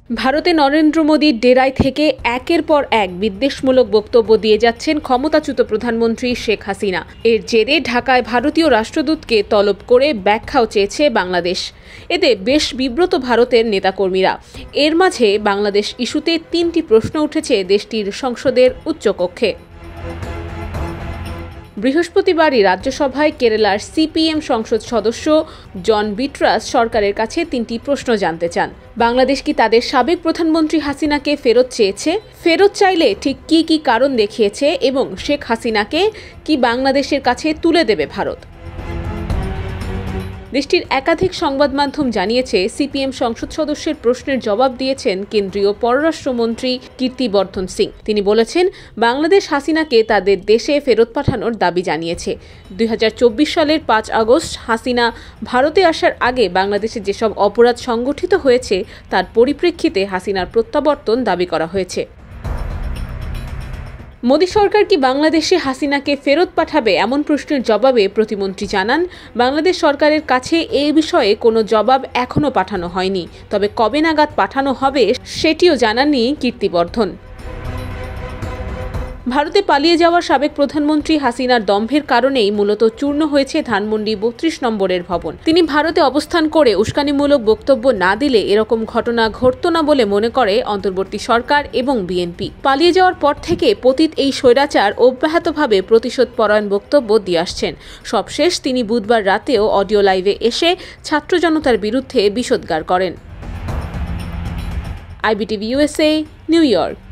ভারতে নরেন্দ্র মোদীর ডেরায় থেকে একের পর এক বিদ্বেষমূলক বক্তব্য দিয়ে যাচ্ছেন ক্ষমতাচ্যুত প্রধানমন্ত্রী শেখ হাসিনা। এর জেরে ঢাকায় ভারতীয় রাষ্ট্রদূতকে তলব করে ব্যাখ্যাও চেয়েছে বাংলাদেশ। এতে বেশ বিব্রত ভারতের নেতাকর্মীরা। এর মাঝে বাংলাদেশ ইস্যুতে ৩টি প্রশ্ন উঠেছে দেশটির সংসদের উচ্চকক্ষে। বৃহস্পতিবারই রাজ্যসভায় কেরালার সিপিএম সংসদ সদস্য জন বিট্রাস সরকারের কাছে ৩টি প্রশ্ন জানতে চান। বাংলাদেশ কি তাদের সাবেক প্রধানমন্ত্রী হাসিনাকে ফেরত চেয়েছে? ফেরত চাইলে ঠিক কি কি কারণ দেখিয়েছে এবং শেখ হাসিনাকে কি বাংলাদেশের কাছে তুলে দেবে ভারত? দেশটির একাধিক সংবাদ মাধ্যম জানিয়েছে, সিপিএম সংসদ সদস্যের প্রশ্নের জবাব দিয়েছেন কেন্দ্রীয় পররাষ্ট্রমন্ত্রী কীর্তিবর্ধন সিং। তিনি বলেছেন, বাংলাদেশ হাসিনাকে তাদের দেশে ফেরত পাঠানোর দাবি জানিয়েছে। ২০২৪ সালের ৫ আগস্ট হাসিনা ভারতে আসার আগে বাংলাদেশে যেসব অপরাধ সংগঠিত হয়েছে তার পরিপ্রেক্ষিতে হাসিনার প্রত্যাবর্তন দাবি করা হয়েছে। মোদী সরকার কি বাংলাদেশে হাসিনাকে ফেরত পাঠাবে এমন প্রশ্নের জবাবে প্রতিমন্ত্রী জানান, বাংলাদেশ সরকারের কাছে এই বিষয়ে কোনো জবাব এখনও পাঠানো হয়নি, তবে কবে নাগাদ পাঠানো হবে সেটিও জানাননি কীর্তিবর্ধন। ভারতে পালিয়ে যাওয়া সাবেক প্রধানমন্ত্রী হাসিনার দম্ভের কারণেই মূলত চূর্ণ হয়েছে ধানমন্ডি ৩২ নম্বরের ভবন। তিনি ভারতে অবস্থান করে উস্কানিমূলক বক্তব্য না দিলে এরকম ঘটনা ঘটত না বলে মনে করে অন্তর্বর্তী সরকার এবং বিএনপি। পালিয়ে যাওয়ার পর থেকে পতিত এই স্বৈরাচার অব্যাহতভাবে প্রতিশোধপরায়ণ বক্তব্য দিয়ে আসছেন। সবশেষ তিনি বুধবার রাতেও অডিও লাইভে এসে ছাত্র জনতার বিরুদ্ধে বিষোদ্গার করেন। IBTV USA, new York.